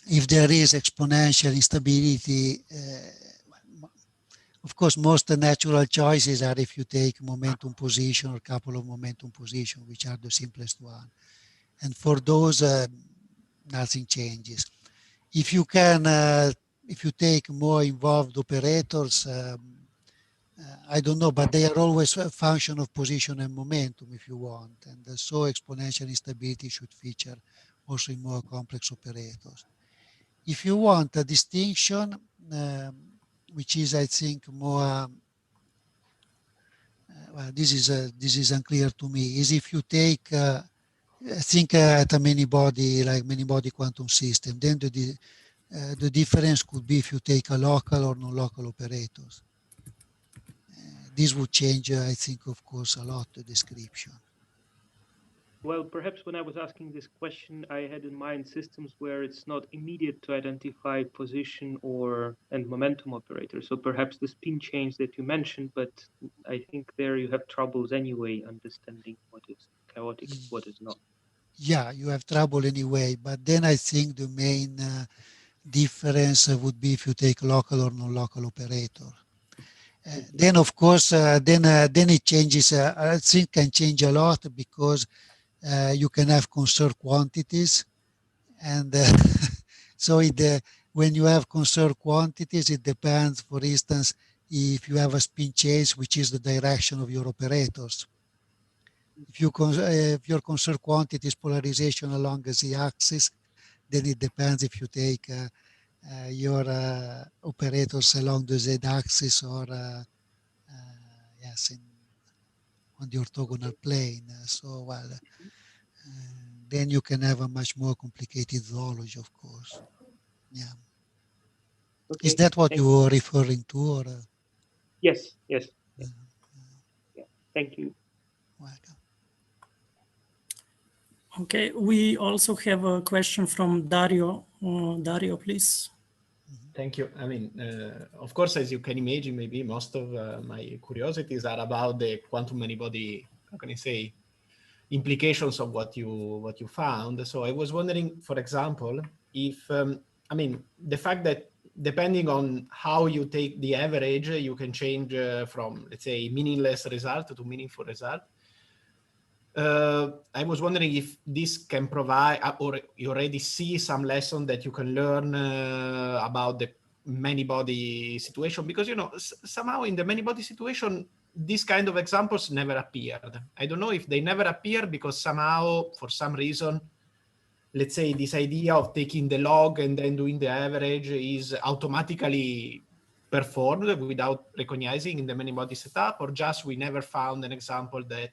if there is exponential instability, of course, most natural choices are if you take momentum position or couple of momentum position, which are the simplest one. And for those, nothing changes. If you can, if you take more involved operators, I don't know, but they are always a function of position and momentum if you want. And so exponential instability should feature also in more complex operators. If you want a distinction, which is, I think, more, well, this is unclear to me, is if you take, think at a many-body, like many-body quantum system, then the difference could be if you take a local or non-local operators. This would change, I think, of course, a lot the description. Well, perhaps when I was asking this question, I had in mind systems where it's not immediate to identify position and momentum operators. So perhaps the spin change that you mentioned, but I think there you have troubles anyway understanding what is chaotic and what is not. Yeah, you have trouble anyway, but then I think the main difference would be if you take local or non-local operator. Then, of course, then it changes. I think can change a lot because you can have conserved quantities, and so when you have conserved quantities, it depends. For instance, if you have a spin change, which is the direction of your operators. If your conserved quantity is polarization along the z-axis, then it depends if you take your operators along the z-axis or yes, on the orthogonal plane. So, well, then you can have a much more complicated zoology, of course. Yeah. Okay. Is that what you were referring to, or? Yes. Yeah. Thank you. Welcome. Okay, we also have a question from Dario. Dario, please. Thank you. I mean, of course, as you can imagine, maybe most of my curiosities are about the quantum many-body, how can I say, implications of what you found. So I was wondering, for example, if I mean, the fact that depending on how you take the average, you can change from, let's say, meaningless result to meaningful result. I was wondering if this can provide, or you already see some lesson that you can learn about the many-body situation, because, you know, somehow in the many-body situation, these kind of examples never appeared. I don't know if they never appear because somehow, for some reason, let's say this idea of taking the log and then doing the average is automatically performed without recognizing in the many-body setup, or just we never found an example that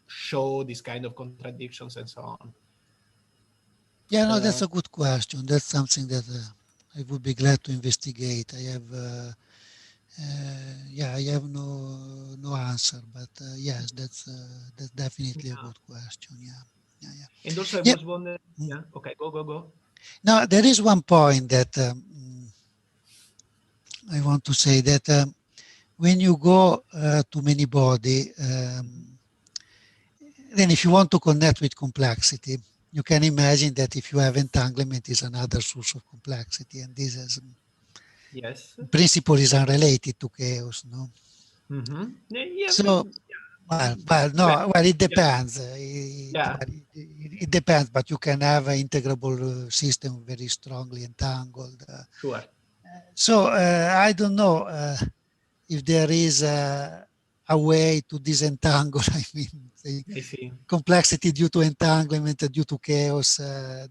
show this kind of contradictions and so on. Yeah, no, that's a good question. That's something that I would be glad to investigate. I have, yeah, I have no answer, but yes, that's definitely a good question. Yeah. And also, I was wondering. Yeah. Okay. Go. Now, there is one point that I want to say that when you go to many-body, then if you want to connect with complexity, you can imagine that if you have entanglement is another source of complexity, and this is, yes, in principle, is unrelated to chaos, no? Mm-hmm. Yeah, so, well, it depends. It depends, but you can have an integrable system very strongly entangled. Sure. So I don't know if there is a way to disentangle, I mean, I see. Complexity due to entanglement, due to chaos.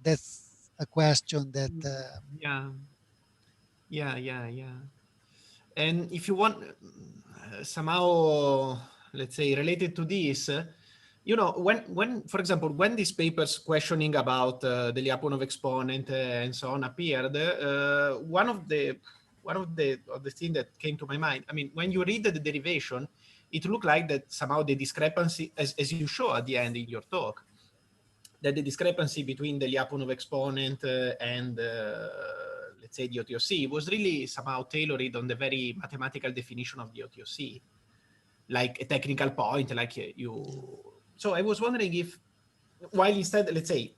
That's a question that... Yeah. And if you want, somehow, let's say, related to this, you know, when, for example, when these papers questioning about the Lyapunov exponent and so on appeared, one of the things that came to my mind, I mean, when you read the derivation, it looked like that somehow the discrepancy, as you show at the end in your talk, that the discrepancy between the Lyapunov exponent and let's say the OTOC was really somehow tailored on the very mathematical definition of the OTOC, like a technical point, like you. So I was wondering if, while instead, let's say,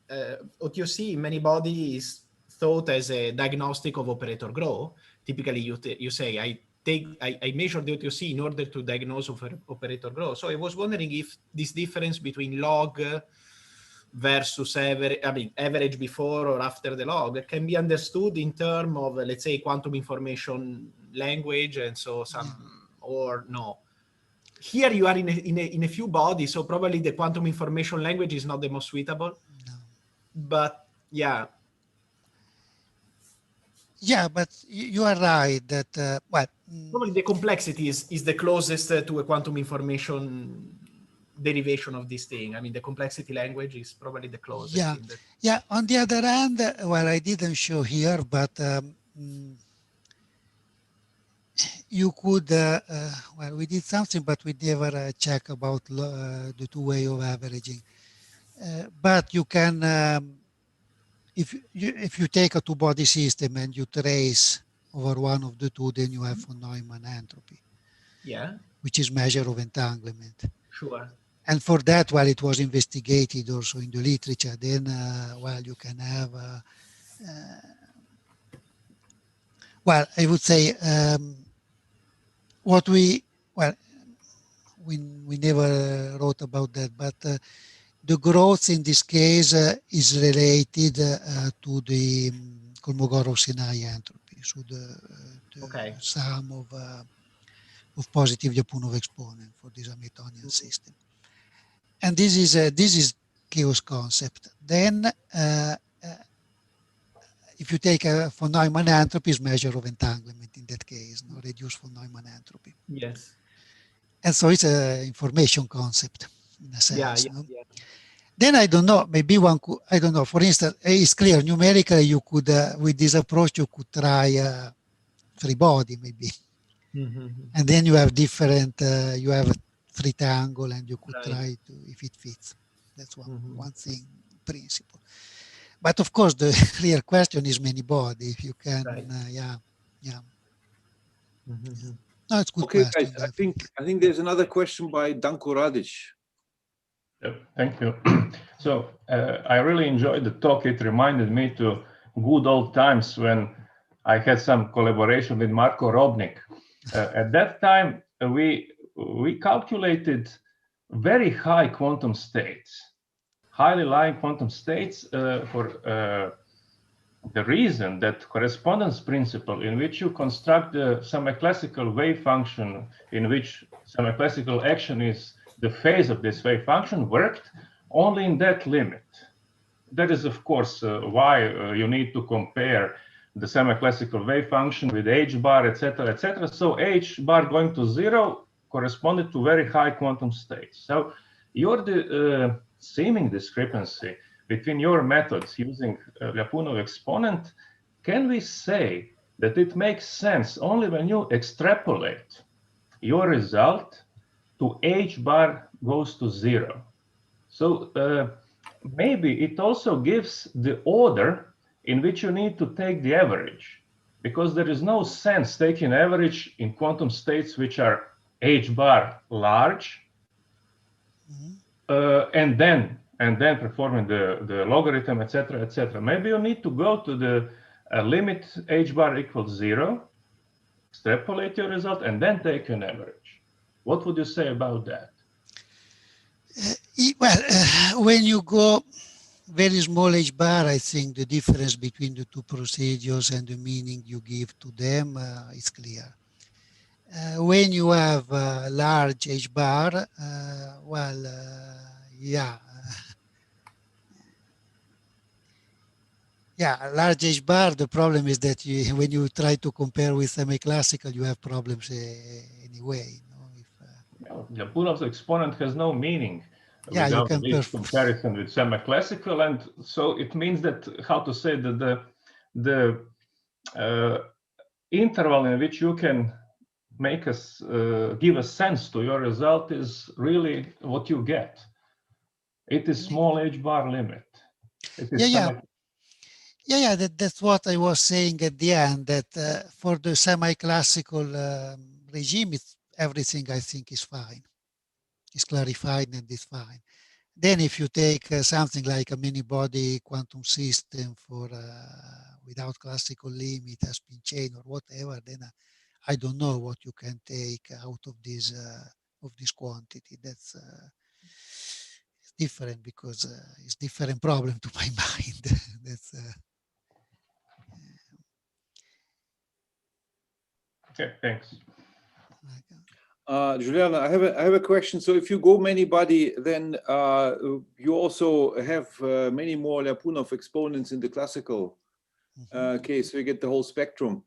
OTOC in many-body is thought as a diagnostic of operator grow. Typically, you say, I measure the OTOC in order to diagnose operator grow. So I was wondering if this difference between log versus average before or after the log can be understood in terms of, let's say, quantum information language, and so or no. Here you are in a few bodies, so probably the quantum information language is not the most suitable. No. But yeah. Yeah, but you are right that probably the complexity is the closest to a quantum information derivation of this thing. I mean, the complexity language is probably the closest. Yeah. On the other hand, well, I didn't show here, but you could, well, we did something, but we never check about the two way of averaging. But you can, if you take a two-body system and you trace over one of the two, then you have von Neumann entropy. Yeah. Which is measure of entanglement. Sure. And for that, while it was investigated also in the literature, then, well, you can have, well, I would say, we never wrote about that, but the growth in this case is related to the Kolmogorov-Sinai entropy, so the sum of positive Lyapunov exponent for this Hamiltonian system. And this is chaos concept. Then, if you take a von Neumann entropy, is measure of entanglement in that case, no, reduced von Neumann entropy. Yes. And so it's an information concept in a sense. Yeah. Then I don't know, maybe one could, I don't know, for instance, it's clear numerically you could, with this approach, you could try free body maybe. Mm-hmm. And then you have different, you have triangle, and you could Right. try to, if it fits. That's one thing, principle. But of course, the real question is many body. If you can, Right. yeah. No, it's a good Okay, question. guys, I think there's another question by Danko Radic. Yep, thank you. So I really enjoyed the talk. It reminded me to good old times when I had some collaboration with Marko Robnik. At that time, we calculated very high quantum states, highly lying quantum states for the reason that correspondence principle, in which you construct the semi-classical wave function, in which semi-classical action is the phase of this wave function, worked only in that limit. That is, of course, why you need to compare the semi-classical wave function with h bar, etc., etc. So h bar going to 0 corresponded to very high quantum states. So your seeming discrepancy between your methods using Lyapunov exponent, can we say that it makes sense only when you extrapolate your result to h bar goes to 0? So maybe it also gives the order in which you need to take the average, because there is no sense taking average in quantum states which are h bar large, and then performing the logarithm, etc., etc. Maybe you need to go to the limit h bar equals 0, extrapolate your result, and then take an average. What would you say about that? Well, when you go very small h bar, I think the difference between the two procedures and the meaning you give to them is clear. When you have large h bar, yeah. Yeah, large h bar, the problem is that when you try to compare with semi-classical, you have problems anyway. Lyapunov's exponent has no meaning without this comparison with semi-classical, and so it means that, how to say, that the interval in which you can make us give a sense to your result is really what you get. It is small h bar limit. That's what I was saying at the end, that for the semi-classical regime, everything I think is fine. It's clarified and it's fine. Then if you take something like a many-body quantum system for without classical limit, a spin chain or whatever, then I don't know what you can take out of this quantity. That's different, because it's different problem to my mind. That's okay. Thanks. Giuliano, I have a question. So if you go many-body, then you also have many more Lyapunov exponents in the classical case, so you get the whole spectrum.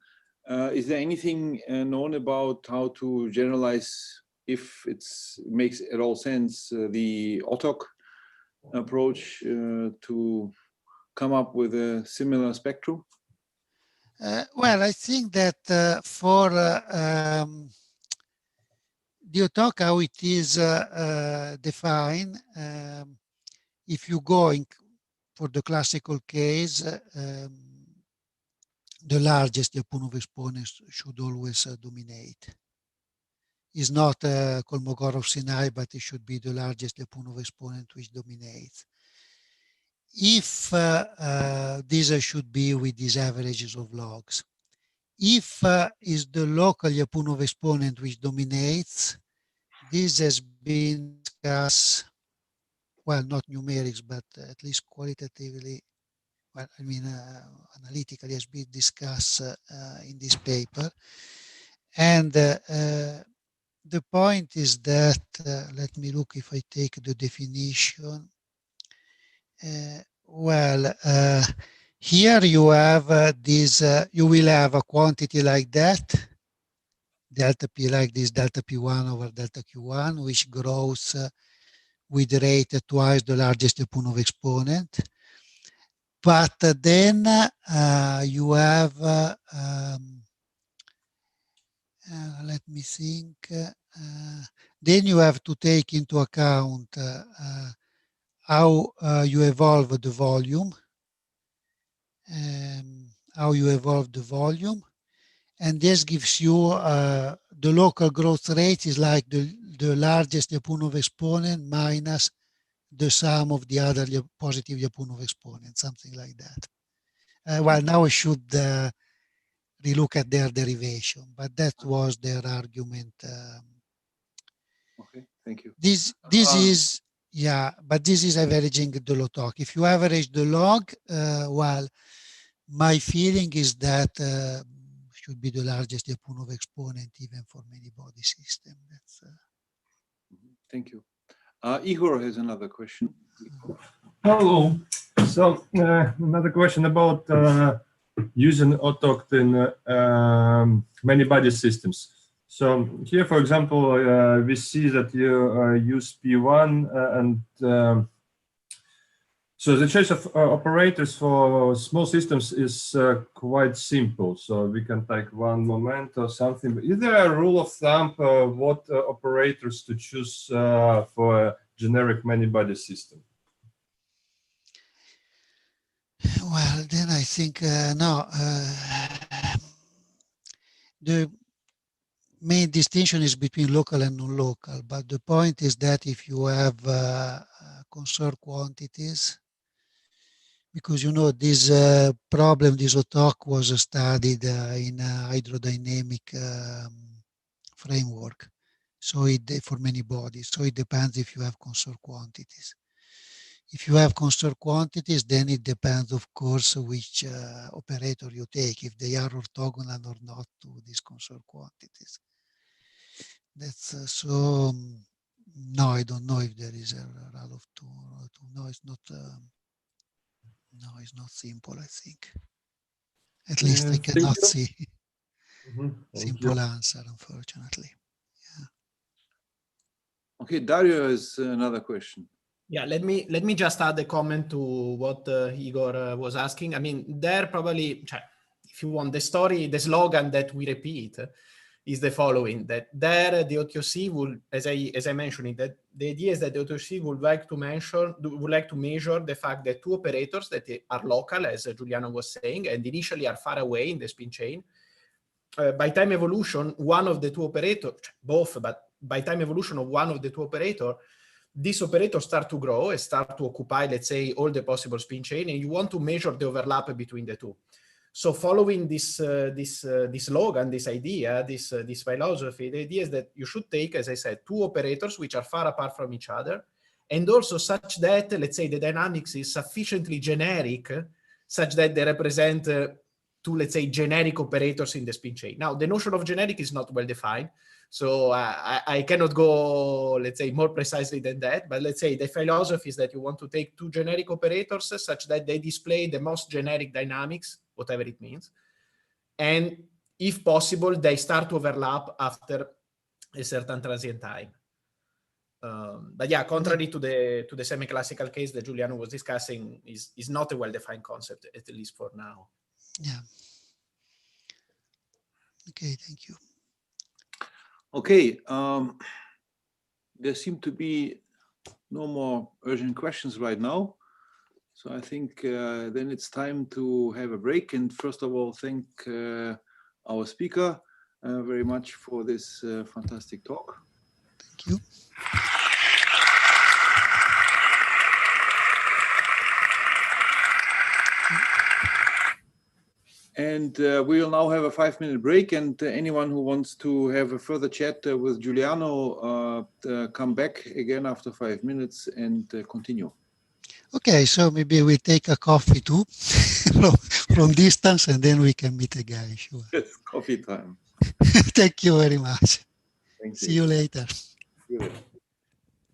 Is there anything known about how to generalize, if it makes at all sense, the OTOC approach to come up with a similar spectrum? Well, I think that for the OTOC, how it is defined, if you go for the classical case, the largest Lyapunov exponent should always dominate. It's not Kolmogorov-Sinai, but it should be the largest Lyapunov exponent which dominates. If these should be with these averages of logs. If is the local Lyapunov exponent which dominates, this has been discussed, well, not numerics, but at least qualitatively, well, I mean, analytically has been discussed in this paper. And the point is that, let me look if I take the definition. Here you have this, you will have a quantity like that, delta P like this, delta P1 over delta Q1, which grows with the rate twice the largest Lyapunov exponent. But then you have, let me think, Then you have to take into account how you evolve the volume, and this gives you the local growth rate is like the largest Lyapunov exponent minus the sum of the other positive Lyapunov exponents, something like that. Well, now I should relook at their derivation, but that was their argument. Okay, thank you. This is, yeah, but this is averaging the OTOC. If you average the log, well, my feeling is that should be the largest Lyapunov exponent even for many body system. That's, Thank you. Igor has another question. Hello. So another question about using OTOC in many body systems. So here, for example, we see that you use P1 and so the choice of operators for small systems is quite simple. So we can take one moment or something. But is there a rule of thumb what operators to choose for a generic many-body system? well, then I think no. The main distinction is between local and non-local. But the point is that if you have conserved quantities, because you know this problem, this OTOC was studied in a hydrodynamic framework, so for many bodies. So it depends if you have conserved quantities. If you have conserved quantities, then it depends, of course, which operator you take, if they are orthogonal or not to these conserved quantities. That's so. No, I don't know if there is a rule of two. No, it's not. No, it's not simple, I think. At least I cannot see simple answer, unfortunately. Yeah. Okay, Dario has another question. Yeah, let me just add a comment to what Igor was asking. I mean, there probably, if you want the story, the slogan that we repeat is the following: that there the OTOC will, as I mentioned it, that the idea is that the OTOC would like to measure the fact that two operators that are local, as Giuliano was saying, and initially are far away in the spin chain. By time evolution, one of the two operators, both, but by time evolution of one of the two operators, these operators start to grow and start to occupy, let's say, all the possible spin chain, and you want to measure the overlap between the two. So following this slogan, this idea, this philosophy, the idea is that you should take, as I said, two operators which are far apart from each other, and also such that, let's say, the dynamics is sufficiently generic, such that they represent two, let's say, generic operators in the spin chain. Now, the notion of generic is not well defined, so I cannot go, let's say, more precisely than that, but let's say the philosophy is that you want to take two generic operators such that they display the most generic dynamics, whatever it means. And if possible, they start to overlap after a certain transient time. But yeah, contrary to the semi-classical case that Giuliano was discussing, is not a well-defined concept, at least for now. Yeah. Okay, thank you. Okay, there seem to be no more urgent questions right now. So I think then it's time to have a break. And first of all, thank our speaker very much for this fantastic talk. Thank you. And we will now have a 5-minute break, and anyone who wants to have a further chat with Giuliano, come back again after 5 minutes and continue. Okay, so maybe we take a coffee too from distance, and then we can meet again, sure. Yes, coffee time. Thank you very much. Thank you. See you later. See you later.